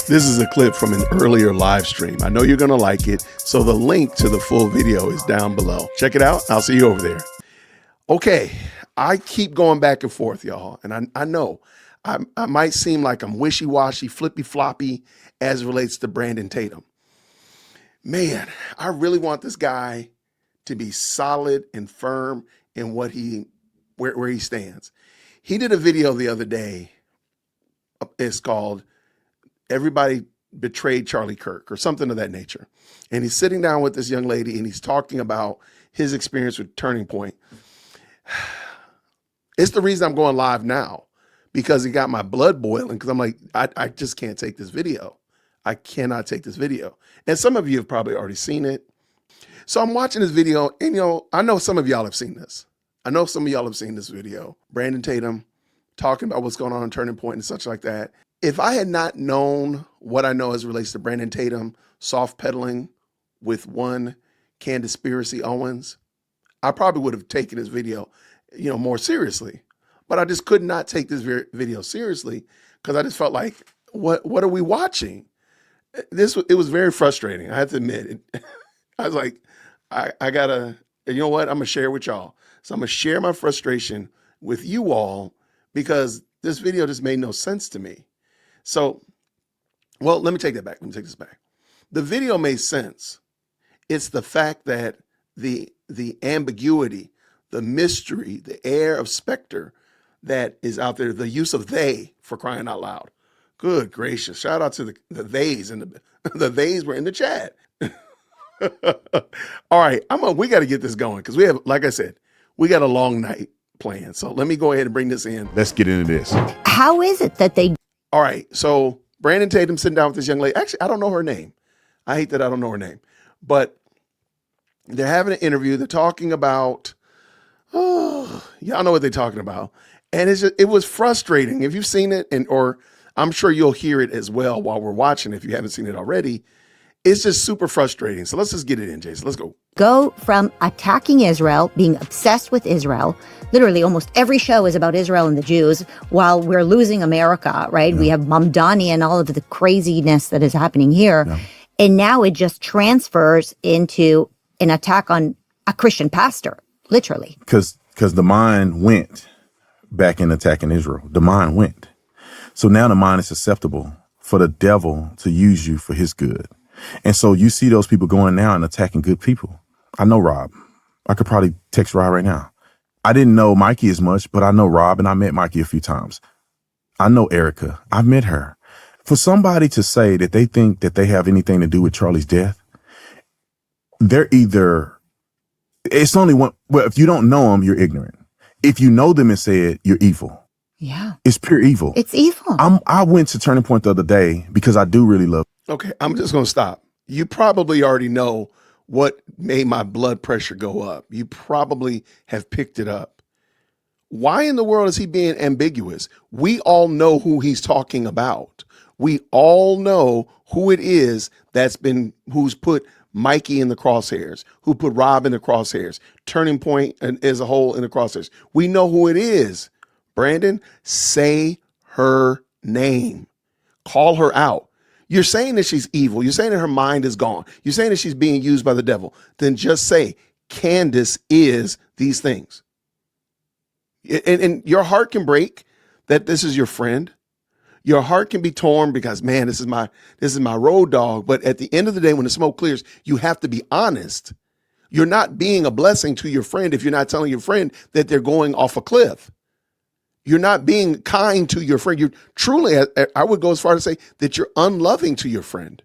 This is a clip from an earlier live stream. I know you're going to like it, so the link to the full video is down below. Check it out. I'll see you over there. Okay, I keep going back and forth, y'all, and I know I might seem like I'm wishy-washy, flippy-floppy as it relates to Brandon Tatum. Man, I really want this guy to be solid and firm in what where he stands. He did a video the other day. It's called Everybody Betrayed Charlie Kirk or something of that nature. And he's sitting down with this young lady and he's talking about his experience with Turning Point. It's the reason I'm going live now, because he got my blood boiling, because I'm like, I just can't take this video. I cannot take this video. And some of you have probably already seen it. So I'm watching this video and, I know some of y'all have seen this. I know some of y'all have seen this video. Brandon Tatum talking about what's going on in Turning Point and such like that. If I had not known what I know as it relates to Brandon Tatum soft pedaling with one Conspiracy Owens, I probably would have taken this video, more seriously. But I just could not take this video seriously because I just felt like, what are we watching? It was very frustrating. I have to admit it. I was like, I gotta, you know what? I'm gonna share with y'all. So I'm gonna share my frustration with you all because this video just made no sense to me. So, well, let me take that back. Let me take this back. The video made sense. It's the fact that the ambiguity, the mystery, the air of specter that is out there, the use of they, for crying out loud. Good gracious. Shout out to the theys, and the theys were in the chat. All right, we got to get this going because we have, like I said, we got a long night planned. So let me go ahead and bring this in. Let's get into this. How is it that they... All right, so Brandon Tatum sitting down with this young lady. Actually, I don't know her name. I hate that I don't know her name. But they're having an interview. They're talking about, y'all know what they're talking about. And it was frustrating. If you've seen it, or I'm sure you'll hear it as well while we're watching if you haven't seen it already. It's just super frustrating. So let's just get it in, Jason. Let's go. Go from attacking Israel, being obsessed with Israel. Literally almost every show is about Israel and the Jews while we're losing America, right? Yeah. We have Mamdani and all of the craziness that is happening here. Yeah. And now it just transfers into an attack on a Christian pastor, literally. Because the mind went back in attacking Israel. The mind went. So now the mind is susceptible for the devil to use you for his good. And so you see those people going now and attacking good people. I know Rob. I could probably text Rob right now. I didn't know Mikey as much, but I know Rob, and I met Mikey a few times. I know Erica. I've met her. For somebody to say that they think that they have anything to do with Charlie's death, they're either, it's only one, well, if you don't know them, you're ignorant. If you know them and say it, you're evil. Yeah. It's pure evil. It's evil. I went to Turning Point the other day because I do really love. Okay, I'm just going to stop. You probably already know what made my blood pressure go up. You probably have picked it up. Why in the world is he being ambiguous? We all know who he's talking about. We all know who it is who's put Mikey in the crosshairs, who put Rob in the crosshairs, Turning Point as a whole in the crosshairs. We know who it is. Brandon, say her name. Call her out. You're saying that she's evil. You're saying that her mind is gone. You're saying that she's being used by the devil. Then just say, Candace is these things. And your heart can break that this is your friend. Your heart can be torn because, man, this is my road dog. But at the end of the day, when the smoke clears, you have to be honest. You're not being a blessing to your friend if you're not telling your friend that they're going off a cliff. You're not being kind to your friend. You're truly, I would go as far as to say that you're unloving to your friend.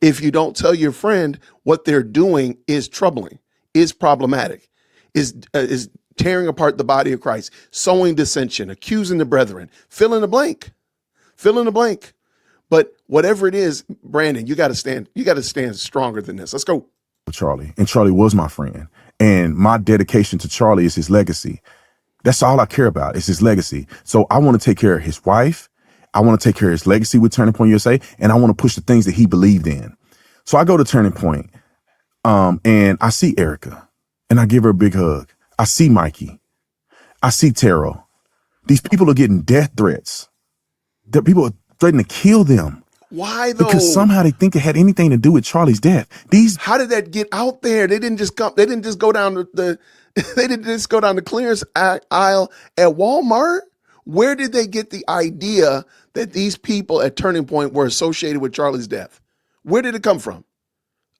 If you don't tell your friend what they're doing is troubling, is problematic, is tearing apart the body of Christ, sowing dissension, accusing the brethren, fill in the blank. But whatever it is, Brandon, you got to stand stronger than this. Let's go. Charlie. And Charlie was my friend. And my dedication to Charlie is his legacy. That's all I care about is his legacy. So I want to take care of his wife. I want to take care of his legacy with Turning Point USA. And I want to push the things that he believed in. So I go to Turning Point, and I see Erica and I give her a big hug. I see Mikey. I see Terrell. These people are getting death threats. People are threatening to kill them. Why though? Because somehow they think it had anything to do with Charlie's death. How did that get out there? They didn't just come. They didn't just go down they didn't just go down the clearance aisle at Walmart. Where did they get the idea that these people at Turning Point were associated with Charlie's death? Where did it come from?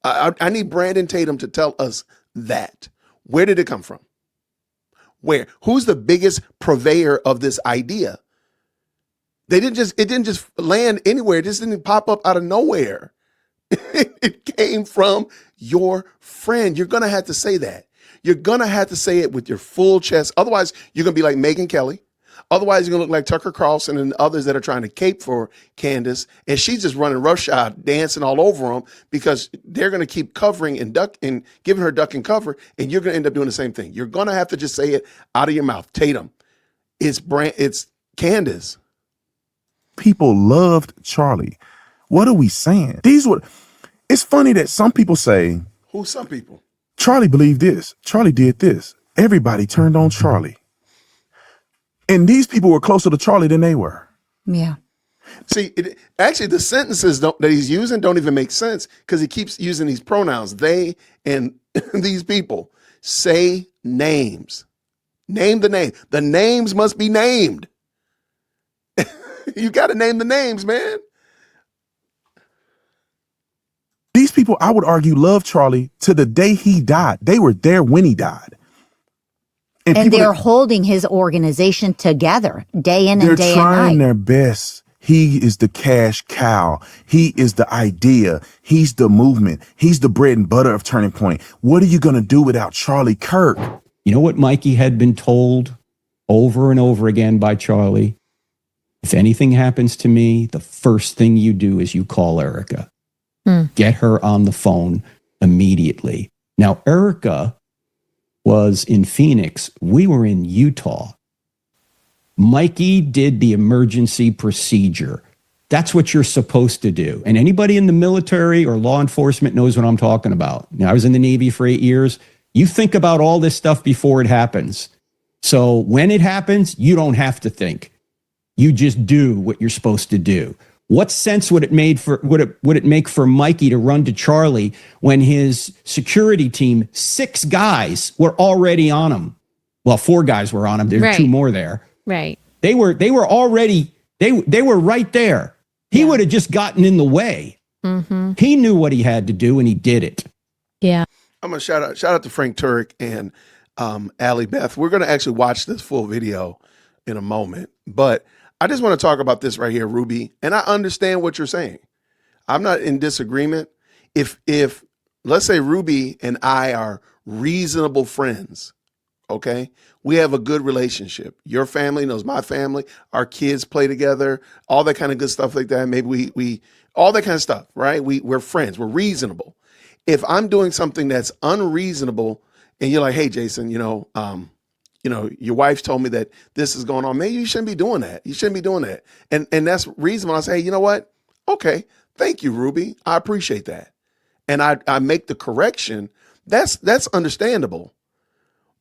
I need Brandon Tatum to tell us that. Where did it come from? Where? Who's the biggest purveyor of this idea? It didn't just land anywhere. It just didn't pop up out of nowhere. It came from your friend. You're going to have to say that. You're going to have to say it with your full chest. Otherwise, you're going to be like Megyn Kelly. Otherwise, you're going to look like Tucker Carlson and others that are trying to cape for Candace. And she's just running roughshod, dancing all over them because they're going to keep covering and duck and giving her duck and cover. And you're going to end up doing the same thing. You're going to have to just say it out of your mouth. Tatum, it's Candace. People loved Charlie. What are we saying? It's funny that some people say, who some people? Charlie believed this. Charlie did this. Everybody turned on Charlie. And these people were closer to Charlie than they were. Yeah. See, actually, the sentences that he's using don't even make sense because he keeps using these pronouns, they and these people. Say names. Name the name. The names must be named. You got to name the names, man. These people, I would argue, loved Charlie to the day he died. They were there when he died. And they're holding his organization together day in and day and night. They're trying their best. He is the cash cow. He is the idea. He's the movement. He's the bread and butter of Turning Point. What are you going to do without Charlie Kirk? You know what Mikey had been told over and over again by Charlie? If anything happens to me, the first thing you do is you call Erica. Get her on the phone immediately. Now, Erica was in Phoenix. We were in Utah. Mikey did the emergency procedure. That's what you're supposed to do. And anybody in the military or law enforcement knows what I'm talking about. Now, I was in the Navy for 8 years. You think about all this stuff before it happens. So when it happens, you don't have to think. You just do what you're supposed to do. What sense would it make for Mikey to run to Charlie when his security team, 6 guys, were already on him? Well, 4 guys were on him. There's 2 more there. Right. They were already, they were right there. He would have just gotten in the way. Mm-hmm. He knew what he had to do and he did it. Yeah. I'm going to shout out to Frank Turek and Allie Beth. We're going to actually watch this full video in a moment, but I just want to talk about this right here, Ruby. And I understand what you're saying. I'm not in disagreement. If let's say Ruby and I are reasonable friends, okay? We have a good relationship. Your family knows my family. Our kids play together, all that kind of good stuff like that. Maybe we all that kind of stuff, right? We're friends. We're reasonable. If I'm doing something that's unreasonable and you're like, hey, Jason, your wife told me that this is going on. Maybe you shouldn't be doing that. You shouldn't be doing that. And that's reasonable. I say, hey, you know what? Okay. Thank you, Ruby. I appreciate that. And I make the correction. That's understandable.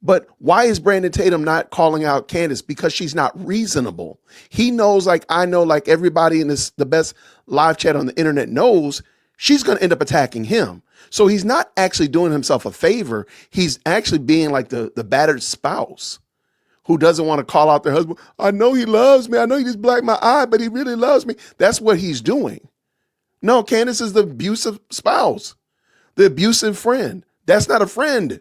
But why is Brandon Tatum not calling out Candace? Because she's not reasonable. He knows, like I know, like everybody in the best live chat on the internet knows, she's going to end up attacking him. So he's not actually doing himself a favor. He's actually being like the battered spouse who doesn't want to call out their husband. I know he loves me. I know he just blacked my eye, but he really loves me. That's what he's doing. No, Candace is the abusive spouse, the abusive friend. That's not a friend.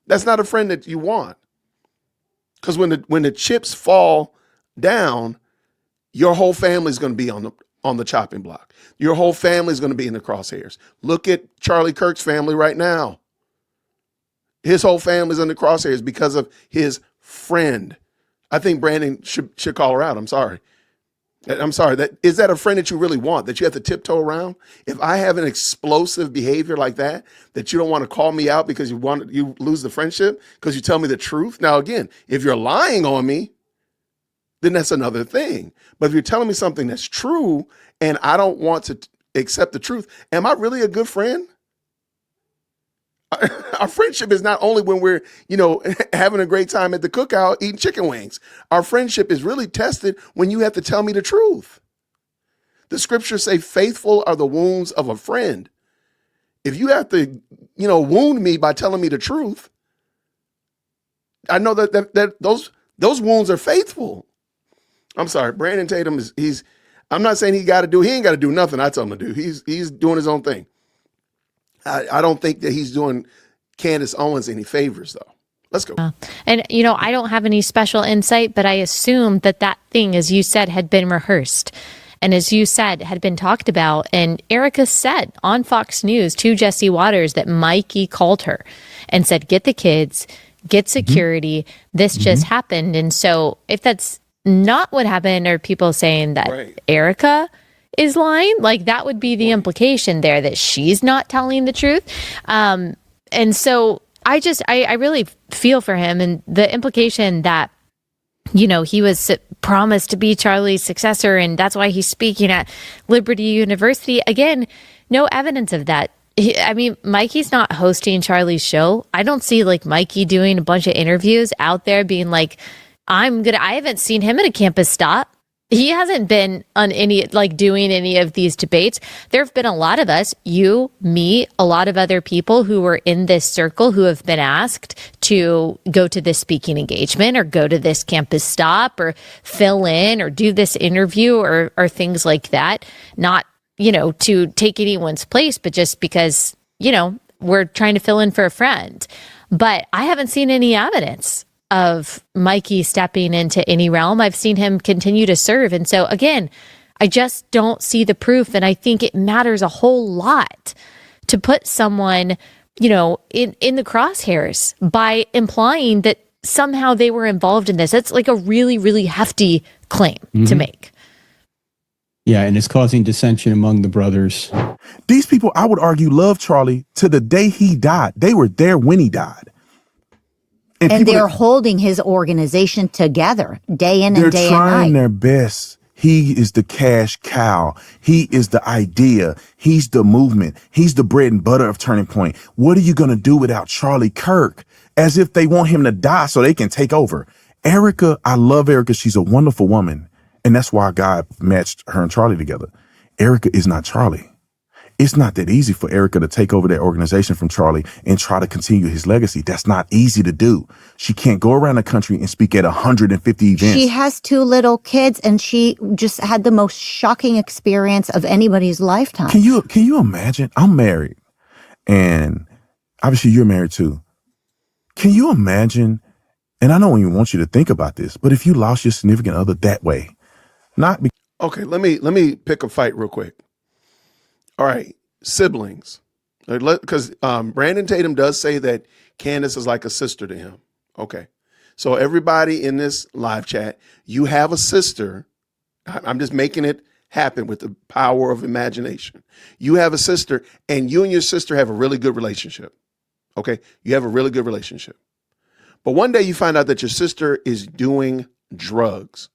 That's not a friend that you want. Because when the chips fall down, your whole family is going to be on the chopping block. Your whole family is going to be in the crosshairs. Look at Charlie Kirk's family right now. His whole family's in the crosshairs because of his friend. I think Brandon should call her out. I'm sorry. Is that a friend that you really want, that you have to tiptoe around? If I have an explosive behavior like that you don't want to call me out because you lose the friendship because you tell me the truth. Now, again, if you're lying on me, then that's another thing. But if you're telling me something that's true and I don't want to accept the truth, am I really a good friend? Our friendship is not only when we're, having a great time at the cookout eating chicken wings. Our friendship is really tested when you have to tell me the truth. The scriptures say faithful are the wounds of a friend. If you have to, wound me by telling me the truth, I know that those wounds are faithful. I'm sorry, Brandon Tatum I'm not saying he ain't got to do nothing I tell him to do. He's doing his own thing. I don't think that he's doing Candace Owens any favors though. Let's go. And, I don't have any special insight, but I assume that thing, as you said, had been rehearsed. And as you said, had been talked about. And Erica said on Fox News to Jesse Waters that Mikey called her and said, get the kids, get security. This just happened. And so if that's not what happened, or people saying that Erica is lying, like that would be the implication there, that she's not telling the truth. And so I really feel for him, and the implication that, he was promised to be Charlie's successor, and that's why he's speaking at Liberty University. Again, no evidence of that. Mikey's not hosting Charlie's show. I don't see like Mikey doing a bunch of interviews out there being like, I haven't seen him at a campus stop. He hasn't been on doing any of these debates. There have been a lot of us, you, me, a lot of other people who were in this circle who have been asked to go to this speaking engagement or go to this campus stop or fill in or do this interview or things like that. Not, to take anyone's place, but just because, we're trying to fill in for a friend. But I haven't seen any evidence of Mikey stepping into any realm. I've seen him continue to serve. And so again, I just don't see the proof. And I think it matters a whole lot to put someone, in the crosshairs by implying that somehow they were involved in this. That's like a really, really hefty claim to make. Yeah, and it's causing dissension among the brothers. These people, I would argue, love Charlie to the day he died. They were there when he died. And they're holding his organization together day in and day and night. They're trying their best. He is the cash cow. He is the idea. He's the movement. He's the bread and butter of Turning Point. What are you going to do without Charlie Kirk? As if they want him to die so they can take over. Erica, I love Erica. She's a wonderful woman. And that's why God matched her and Charlie together. Erica is not Charlie. It's not that easy for Erica to take over that organization from Charlie and try to continue his legacy. That's not easy to do. She can't go around the country and speak at 150 events. She has 2 little kids, and she just had the most shocking experience of anybody's lifetime. Can you imagine? I'm married, and obviously you're married too. Can you imagine? And I don't even want you to think about this, but if you lost your significant other that way, okay, let me pick a fight real quick. All right, siblings. Because Brandon Tatum does say that Candace is like a sister to him. Okay, so everybody in this live chat, you have a sister. I'm just making it happen with the power of imagination. You have a sister, and you and your sister have a really good relationship. Okay, you have a really good relationship. But one day you find out that your sister is doing drugs.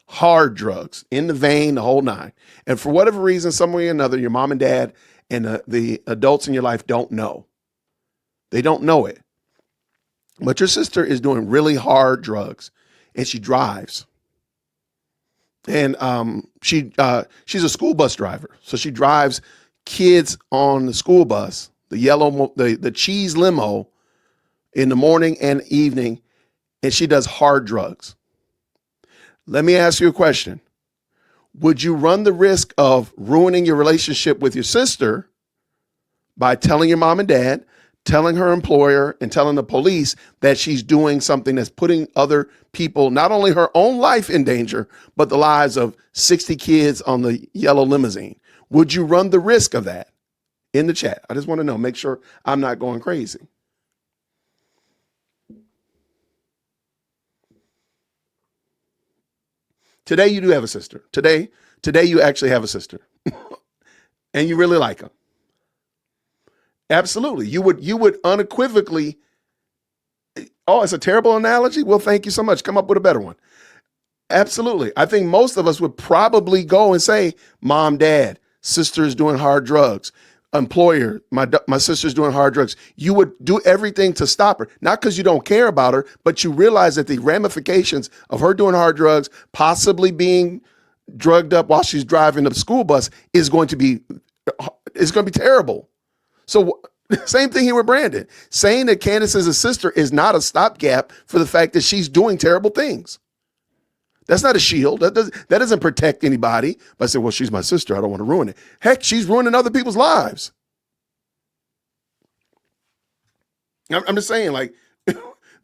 Hard drugs, in the vein, the whole nine. And for whatever reason, some way or another, your mom and dad and the adults in your life don't know. They don't know it. But your sister is doing really hard drugs, and she drives. And she's a school bus driver. So she drives kids on the school bus, the cheese limo in the morning and evening, and she does hard drugs. Let me ask you a question. Would you run the risk of ruining your relationship with your sister by telling your mom and dad, telling her employer, and telling the police that she's doing something that's putting other people, not only her own life in danger, but the lives of 60 kids on the yellow limousine? Would you run the risk of that? In the chat. I just want to know, make sure I'm not going crazy. Today you do have a sister. Today you actually have a sister. And you really like her. Absolutely. You would unequivocally. Oh, it's a terrible analogy? Well, thank you so much. Come up with a better one. Absolutely. I think most of us would probably go and say, Mom, Dad, sister is doing hard drugs. Employer, my sister's doing hard drugs. You would do everything to stop her, not because you don't care about her, but you realize that the ramifications of her doing hard drugs, possibly being drugged up while she's driving the school bus is going to be terrible. So same thing here with Brandon. Saying that Candace is a sister is not a stopgap for the fact that she's doing terrible things. That's not a shield. That doesn't protect anybody. But I say, well, she's my sister. I don't want to ruin it. Heck, she's ruining other people's lives. I'm just saying, like,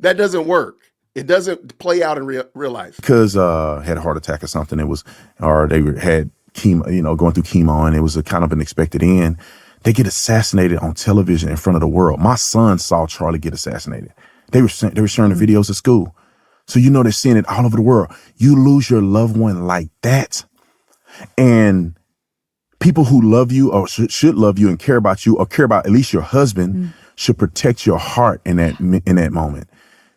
that doesn't work. It doesn't play out in real life. Because had a heart attack or something, or they had chemo, going through chemo, and it was a kind of an expected end. They get assassinated on television in front of the world. My son saw Charlie get assassinated. They were sharing the videos at school. So they're seeing it all over the world. You lose your loved one like that, and people who love you or should love you and care about you or care about at least your husband should protect your heart in that moment,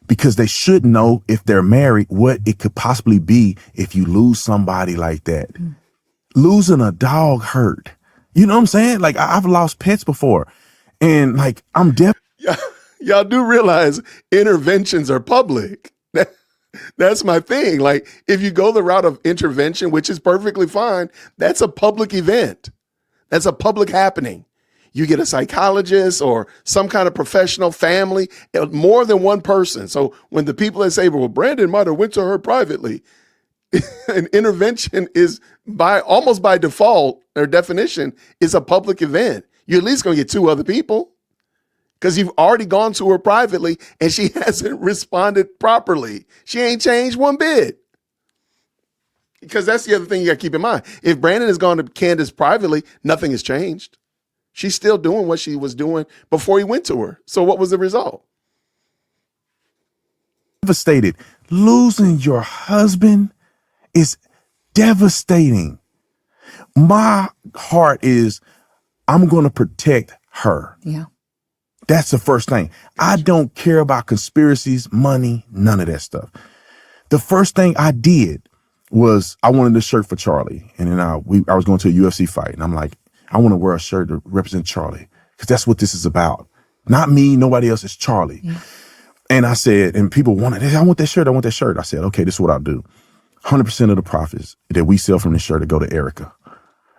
because they should know, if they're married, what it could possibly be if you lose somebody like that. Losing a dog hurt. You know what I'm saying? Like, I've lost pets before, and like, I'm Y'all do realize interventions are public. That's my thing. Like, if you go the route of intervention, which is perfectly fine, that's a public event. That's a public happening. You get a psychologist or some kind of professional, family, more than one person. So when the people that say, well, Brandon might have went to her privately, an intervention is almost by default or definition is a public event. You're at least going to get two other people, because you've already gone to her privately and she hasn't responded properly. She ain't changed one bit. Because that's the other thing you got to keep in mind. If Brandon has gone to Candace privately, nothing has changed. She's still doing what she was doing before he went to her. So what was the result? devastated. Losing your husband is devastating. My heart is, I'm going to protect her. Yeah. That's the first thing. I don't care about conspiracies, money, none of that stuff. The first thing I did was I wanted a shirt for Charlie. And then I was going to a UFC fight. And I'm like, I want to wear a shirt to represent Charlie, because that's what this is about. Not me, nobody else, it's Charlie. Yeah. And I said, and people wanted, hey, I want that shirt, I want that shirt. I said, okay, this is what I'll do. 100% of the profits that we sell from this shirt to go to Erica.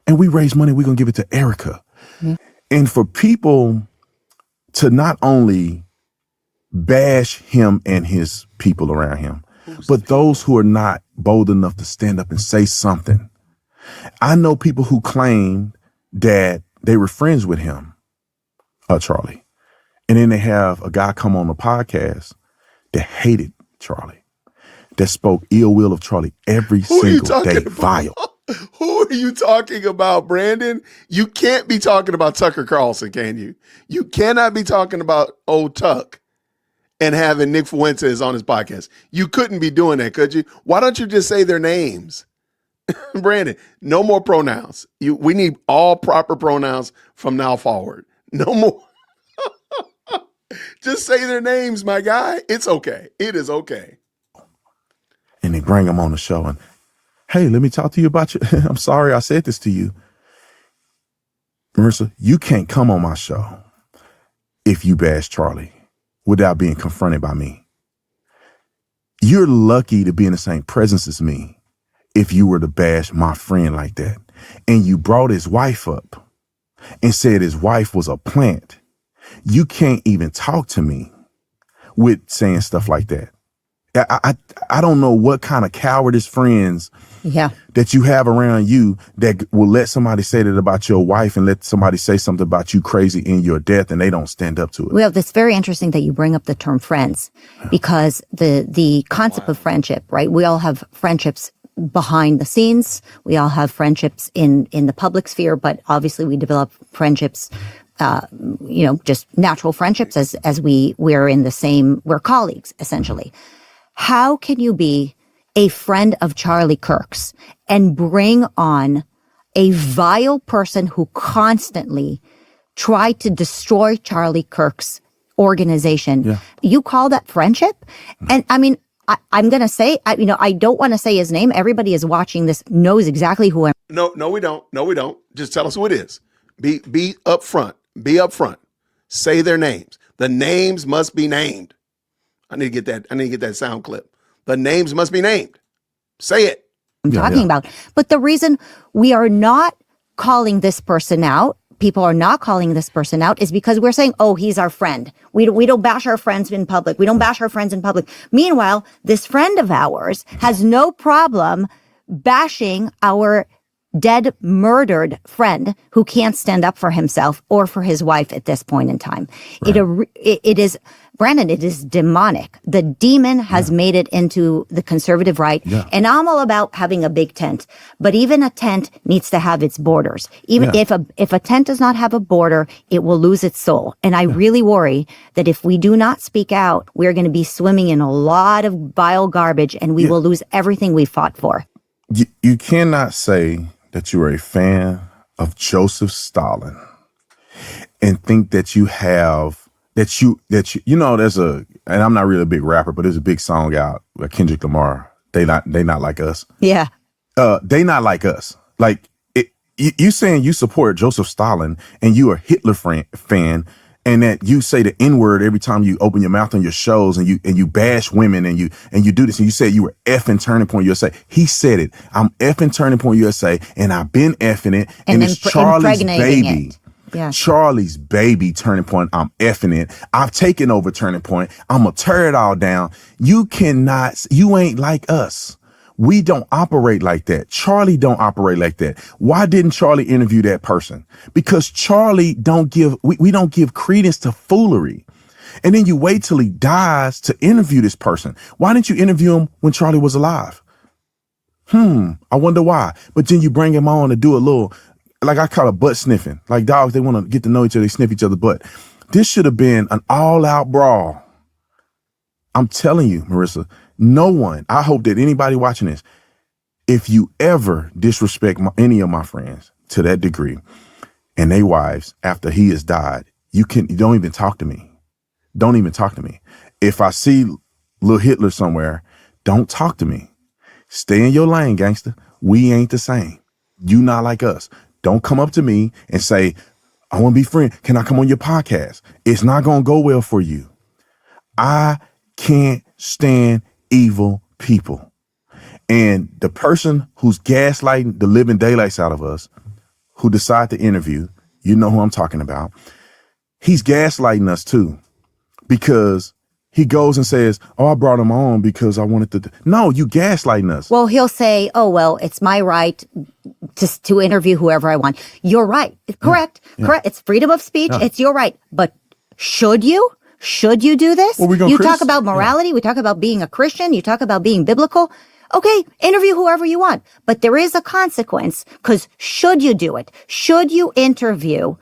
And we raise money, we're going to give it to Erica. Yeah. And for people to not only bash him and his people around him, but those who are not bold enough to stand up and say something. I know people who claim that they were friends with him, Charlie. And then they have a guy come on the podcast that hated Charlie, that spoke ill will of Charlie every single day. Vile. Who are you talking about, Brandon? You can't be talking about Tucker Carlson, can you? You cannot be talking about old Tuck and having Nick Fuentes on his podcast. You couldn't be doing that, could you? Why don't you just say their names? Brandon, no more pronouns. We need all proper pronouns from now forward. No more. Just say their names, my guy. It's okay. It is okay. And they bring them on the show and, hey, let me talk to you about you. I'm sorry I said this to you. Marissa, you can't come on my show if you bash Charlie without being confronted by me. You're lucky to be in the same presence as me if you were to bash my friend like that. And you brought his wife up and said his wife was a plant. You can't even talk to me with saying stuff like that. I don't know what kind of cowardice friends that you have around you that will let somebody say that about your wife and let somebody say something about you crazy in your death and they don't stand up to it. Well, it's very interesting that you bring up the term friends, because the concept of friendship, right? We all have friendships behind the scenes. We all have friendships in the public sphere, but obviously we develop friendships just natural friendships as we're in the same, we're colleagues, essentially. How can you be a friend of Charlie Kirk's and bring on a vile person who constantly tried to destroy Charlie Kirk's organization? Yeah. You call that friendship? And I mean, I'm going to say, I don't want to say his name. Everybody is watching this, knows exactly who I'm. No, we don't. No, we don't. Just tell us who it is. Be upfront. Be upfront. Say their names. The names must be named. I need to get that sound clip. The names must be named. Say it. I'm talking about. But the reason we are not calling this person out, people are not calling this person out, is because we're saying, oh, he's our friend. We don't bash our friends in public. We don't bash our friends in public. Meanwhile, this friend of ours has no problem bashing our dead, murdered friend who can't stand up for himself or for his wife at this point in time. Right. It is, Brandon, it is demonic. The demon has made it into the conservative right. Yeah. And I'm all about having a big tent. But even a tent needs to have its borders. Even if a tent does not have a border, it will lose its soul. And I really worry that if we do not speak out, we're going to be swimming in a lot of vile garbage and we will lose everything we fought for. You cannot say that you are a fan of Joseph Stalin and think that you have there's and I'm not really a big rapper, but there's a big song out by Kendrick Lamar. They not like us. Yeah. They not like us. Like you saying you support Joseph Stalin and you are a Hitler fan, and that you say the N-word every time you open your mouth on your shows, and you bash women, and you do this, and you said you were effing Turning Point USA. He said it. I'm effing Turning Point USA, and I've been effing it, and it's Charlie's baby. Yeah. Charlie's baby, Turning Point. I'm effing it. I've taken over Turning Point. I'm gonna tear it all down. You ain't like us. We don't operate like that. Charlie don't operate like that. Why didn't Charlie interview that person? Because Charlie we don't give credence to foolery. And then you wait till he dies to interview this person. Why didn't you interview him when Charlie was alive? I wonder why. But then you bring him on to do a little, like I call it butt sniffing. Like dogs, they want to get to know each other, they sniff each other's butt. This should have been an all-out brawl. I'm telling you, Marissa, no one, I hope that anybody watching this, if you ever disrespect any of my friends to that degree and their wives after he has died, you don't even talk to me. Don't even talk to me. If I see little Hitler somewhere, don't talk to me. Stay in your lane, gangster. We ain't the same. You not like us. Don't come up to me and say, I want to be friends. Can I come on your podcast? It's not going to go well for you. I can't stand evil people. And the person who's gaslighting the living daylights out of us, who decide to interview, you know who I'm talking about, he's gaslighting us too. Because he goes and says, oh, I brought him on because I wanted to. No, you gaslighting us. Well, he'll say, oh, well, it's my right to interview whoever I want. You're right. Correct. Yeah. Correct. It's freedom of speech. Yeah. It's your right. But should you? Should you do this? Well, you talk about morality. Yeah. We talk about being a Christian. You talk about being biblical. Okay, interview whoever you want. But there is a consequence, because should you do it? Should you interview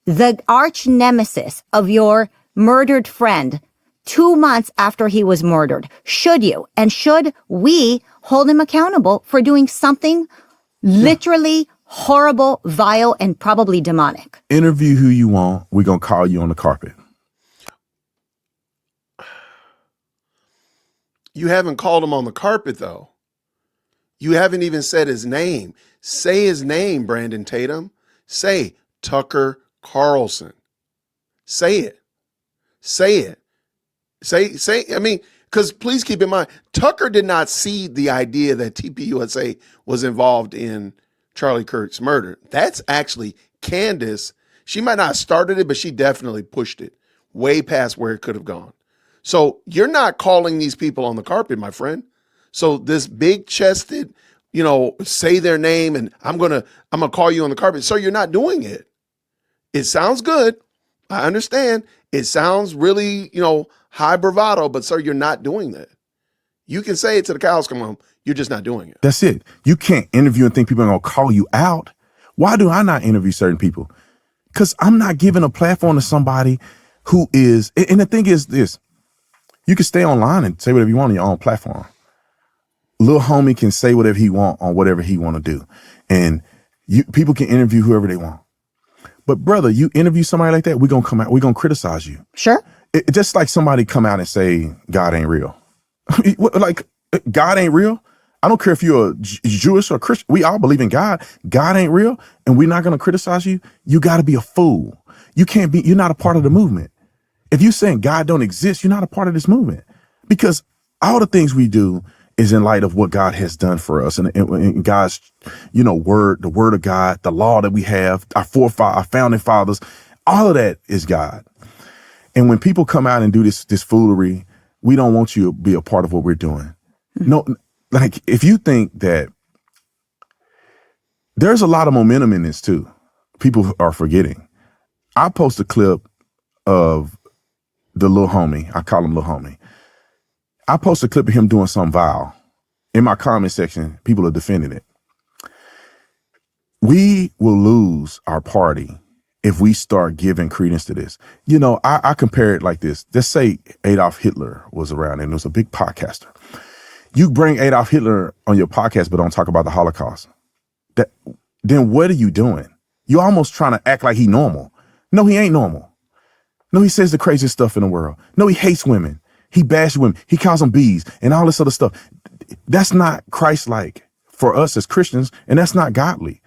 the arch nemesis of your murdered friend 2 months after he was murdered? Should you? And should we hold him accountable for doing something literally horrible, vile, and probably demonic? Interview who you want. We're going to call you on the carpet. You haven't called him on the carpet, though. You haven't even said his name. Say his name, Brandon Tatum. Say Tucker Carlson. Say it. Say it. Say, I mean, because please keep in mind, Tucker did not seed the idea that TPUSA was involved in Charlie Kirk's murder. That's actually Candace. She might not have started it, but she definitely pushed it way past where it could have gone. So you're not calling these people on the carpet, my friend. So this big chested, say their name and I'm gonna call you on the carpet. So you're not doing it. It sounds good. I understand. It sounds really, high bravado, but sir, you're not doing that. You can say it to the cows come home. You're just not doing it. That's it. You can't interview and think people are going to call you out. Why do I not interview certain people? Because I'm not giving a platform to somebody who is, and the thing is this, you can stay online and say whatever you want on your own platform. Little homie can say whatever he want on whatever he want to do. And people can interview whoever they want. But brother, you interview somebody like that, we're going to come out, we're going to criticize you. Sure. Just like somebody come out and say, God ain't real. Like, God ain't real? I don't care if you're a Jewish or Christian. We all believe in God. God ain't real, and we're not going to criticize you. You got to be a fool. You're not a part of the movement. If you're saying God don't exist, you're not a part of this movement. Because all the things we do is in light of what God has done for us and God's, word, the word of God, the law that we have, our founding fathers, all of that is God. And when people come out and do this foolery, we don't want you to be a part of what we're doing. No, like if you think that there's a lot of momentum in this too, people are forgetting. I post a clip of the little homie. I call him little homie. I post a clip of him doing something vile. In my comment section, people are defending it. We will lose our party if we start giving credence to this. I compare it like this. Let's say Adolf Hitler was around and was a big podcaster. You bring Adolf Hitler on your podcast, but don't talk about the Holocaust. Then what are you doing? You're almost trying to act like he normal. No, he ain't normal. No, he says the craziest stuff in the world. No, he hates women. He bashes women. He calls them bees and all this other stuff. That's not Christ-like for us as Christians, and that's not godly.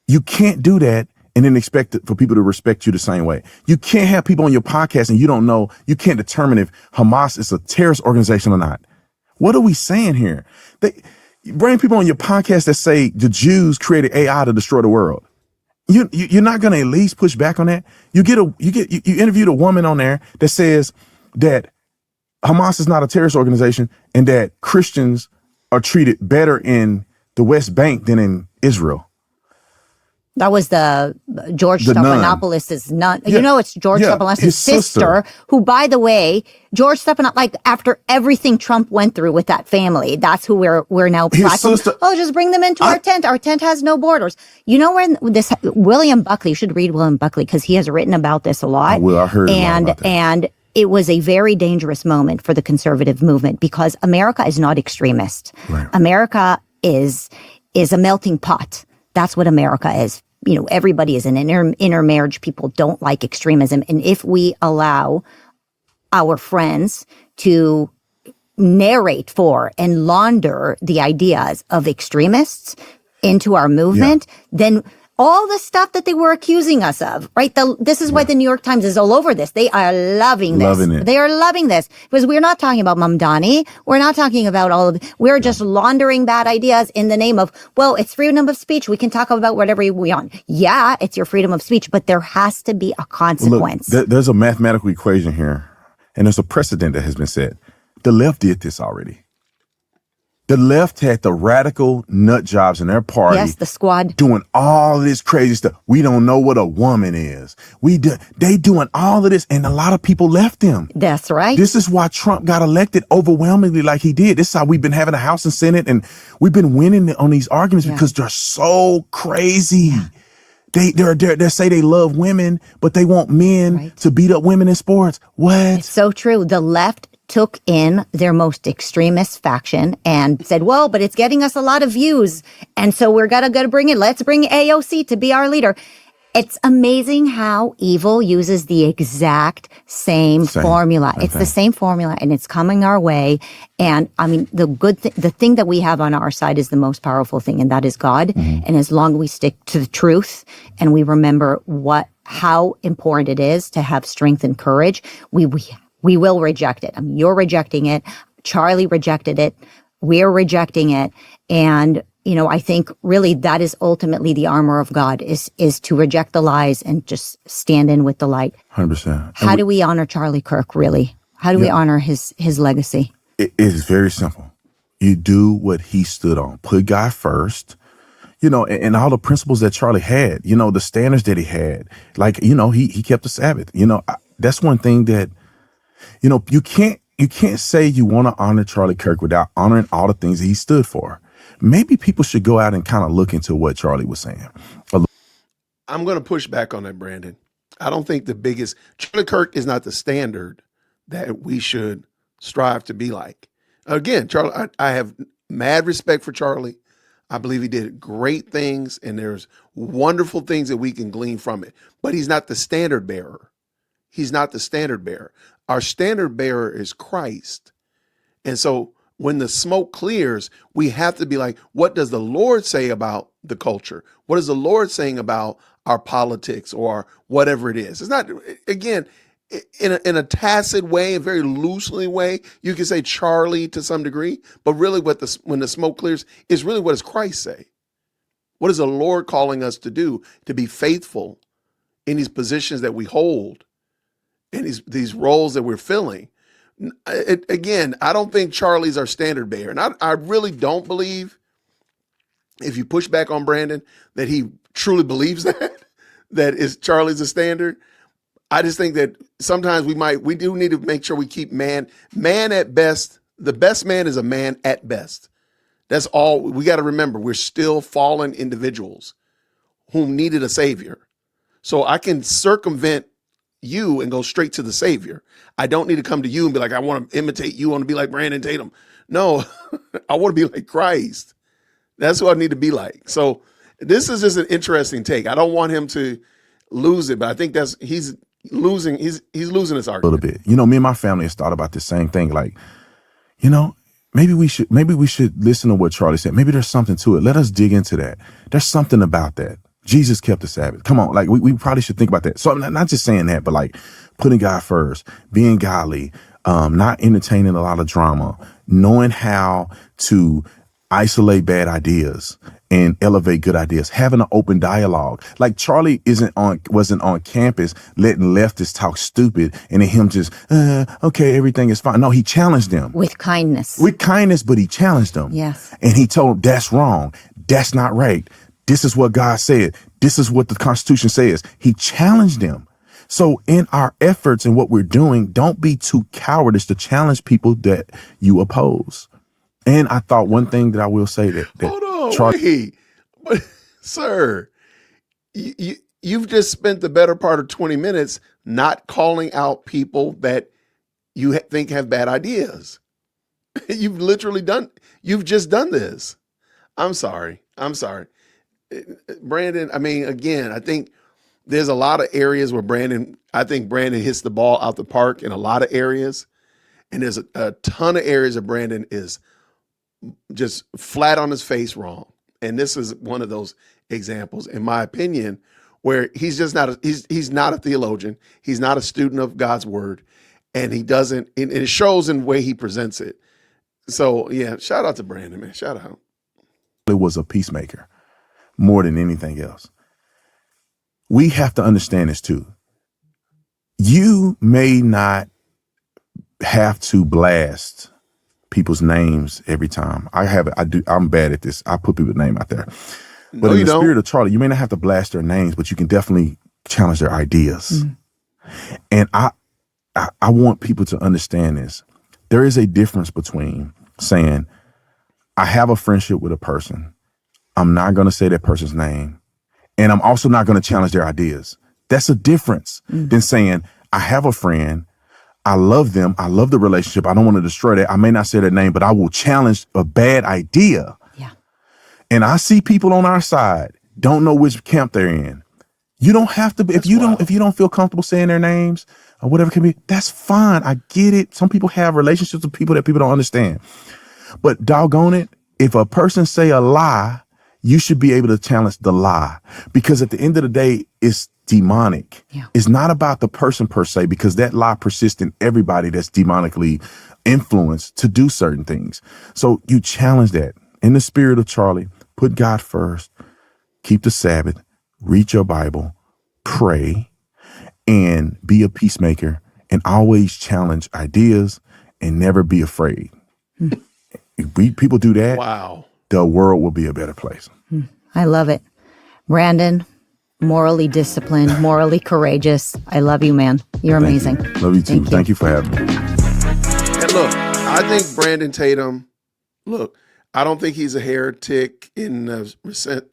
You can't do that and then expect for people to respect you the same way. You can't have people on your podcast and you can't determine if Hamas is a terrorist organization or not. What are we saying here? You bring people on your podcast that say the Jews created AI to destroy the world. You're not going to at least push back on that. You interviewed a woman on there that says that Hamas is not a terrorist organization and that Christians are treated better in the West Bank than in Israel. That was the George Stephanopoulos' nun. Yeah. It's George Stephanopoulos' his sister, who, by the way, George Stephanopoulos, after everything Trump went through with that family, that's who we're now platforming. Oh, just bring them into our tent. Our tent has no borders. When this William Buckley, you should read William Buckley because he has written about this a lot. I heard about that. And it was a very dangerous moment for the conservative movement because America is not extremist. Right. America is a melting pot. That's what America is. Everybody is an intermarriage. People don't like extremism. And if we allow our friends to narrate for and launder the ideas of extremists into our movement, then all the stuff that they were accusing us of, right? This is why the New York Times is all over this. They are loving this. They are loving this because we're not talking about Mamdani. We're not talking about all of it. We're just laundering bad ideas in the name of, well, it's freedom of speech. We can talk about whatever we want. Yeah, it's your freedom of speech, but there has to be a consequence. Look, there's a mathematical equation here, and there's a precedent that has been set. The left did this already. The left had the radical nut jobs in their party. Yes, the squad. Doing all of this crazy stuff. We don't know what a woman is. They doing all of this, and a lot of people left them. That's right. This is why Trump got elected overwhelmingly like he did. This is how we've been having a House and Senate, and we've been winning on these arguments because they're so crazy. Yeah. They say they love women, but they want men to beat up women in sports. What? It's so true. The left took in their most extremist faction and said, well, but it's getting us a lot of views. And so we're gotta bring it. Let's bring AOC to be our leader. It's amazing how evil uses the exact same formula. It's the same formula and it's coming our way. And I mean, the thing that we have on our side is the most powerful thing, and that is God. Mm-hmm. And as long as we stick to the truth and we remember how important it is to have strength and courage, we will reject it. I mean, you're rejecting it. Charlie rejected it. We're rejecting it. And, I think really that is ultimately the armor of God is to reject the lies and just stand in with the light. 100%. How do we honor Charlie Kirk, really? How do we honor his legacy? It is very simple. You do what he stood on. Put God first. And all the principles that Charlie had, the standards that he had. Like, he kept the Sabbath. That's one thing that you can't say you want to honor Charlie Kirk without honoring all the things that he stood for. Maybe people should go out and kind of look into what Charlie was saying. I'm going to push back on that, Brandon. I don't think Charlie Kirk is not the standard that we should strive to be like. Again, Charlie, I have mad respect for Charlie. I believe he did great things and there's wonderful things that we can glean from it, but he's not the standard bearer. He's not the standard bearer. Our standard bearer is Christ. And so when the smoke clears, we have to be like, what does the Lord say about the culture? What is the Lord saying about our politics or whatever it is? It's not, again, in a tacit way, a very loosely way, you can say Charlie to some degree, but really when the smoke clears is really what does Christ say? What is the Lord calling us to do? To be faithful in these positions that we hold, in these roles that we're filling. Again, I don't think Charlie's our standard bearer. And I really don't believe, if you push back on Brandon, that he truly believes that is Charlie's a standard. I just think that sometimes we do need to make sure we keep man at best. The best man is a man at best. That's all we got to remember. We're still fallen individuals whom needed a savior. So I can circumvent you and go straight to the savior. I don't need to come to you and be like, I want to imitate you. I want to be like Brandon Tatum. No, I want to be like Christ. That's what I need to be like. So this is just an interesting take. I don't want him to lose it, but I think he's losing his argument a little bit. Me and my family has thought about the same thing. Like, maybe we should listen to what Charlie said. Maybe there's something to it. Let us dig into that. There's something about that. Jesus kept the Sabbath. Come on, like we probably should think about that. So I'm not just saying that, but like putting God first, being godly, not entertaining a lot of drama, knowing how to isolate bad ideas and elevate good ideas, having an open dialogue. Like Charlie wasn't on campus letting leftists talk stupid and then him just, okay, everything is fine. No, he challenged them. With kindness. But he challenged them. Yes. And he told them, that's wrong. That's not right. This is what God said. This is what the Constitution says. He challenged them. So in our efforts and what we're doing, don't be too cowardice to challenge people that you oppose. And I thought one thing that I will say that hold on, wait. But sir, you've just spent the better part of 20 minutes not calling out people that you think have bad ideas. You've just done this. I'm sorry. Brandon, I mean, again, I think there's a lot of areas where Brandon hits the ball out the park in a lot of areas. And there's a ton of areas that Brandon is just flat on his face wrong. And this is one of those examples, in my opinion, where he's just he's not a theologian. He's not a student of God's word. And he doesn't, and it shows in the way he presents it. So yeah, shout out to Brandon, man. Shout out. It was a peacemaker more than anything else. We have to understand this too. You may not have to blast people's names every time. I'm bad at this. I put people's name out there. But no, in the spirit of Charlie, you may not have to blast their names, but you can definitely challenge their ideas. And I want people to understand this. There is a difference between saying, I have a friendship with a person. I'm not going to say that person's name. And I'm also not going to challenge their ideas. That's a difference than saying, I have a friend. I love them. I love the relationship. I don't want to destroy that. I may not say their name, but I will challenge a bad idea. Yeah. And I see people on our side don't know which camp they're in. You don't have to, if you don't feel comfortable saying their names or whatever it can be, that's fine. I get it. Some people have relationships with people that people don't understand. But doggone it, if a person say a lie, you should be able to challenge the lie, because at the end of the day, it's demonic. Yeah. It's not about the person per se, because that lie persists in everybody that's demonically influenced to do certain things. So you challenge that in the spirit of Charlie. Put God first, keep the Sabbath, read your Bible, pray, and be a peacemaker, and always challenge ideas and never be afraid. If people do that, wow, the world will be a better place. I love it. Brandon, morally disciplined, morally courageous. I love you, man. You're amazing. Love you too. Thank you for having me. And look, I think Brandon Tatum, I don't think he's a heretic in the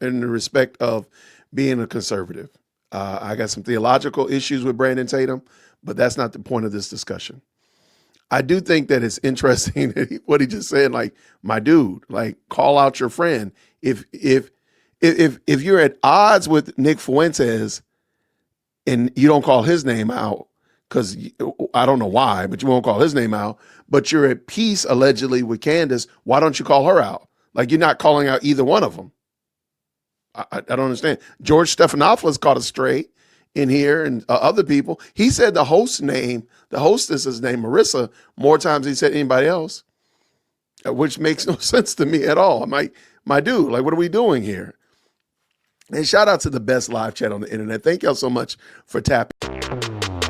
respect of being a conservative. I got some theological issues with Brandon Tatum, but that's not the point of this discussion. I do think that it's interesting that what he just said, like, my dude, like, call out your friend. If you're at odds with Nick Fuentes and you don't call his name out, because I don't know why, but you won't call his name out, but you're at peace allegedly with Candace, why don't you call her out? Like, you're not calling out either one of them. I don't understand. George Stephanopoulos caught a stray in here and other people. He said the hostess is named Marissa more times than he said anybody else, which makes no sense to me at all. I'm like, my dude, like, what are we doing here? And shout out to the best live chat on the internet. Thank y'all so much for tapping.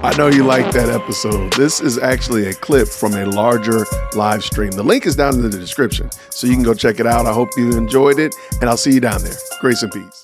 I know you liked that episode. This is actually a clip from a larger live stream. The link is down in the description, so you can go check it out. I hope you enjoyed it, and I'll see you down there. Grace and peace.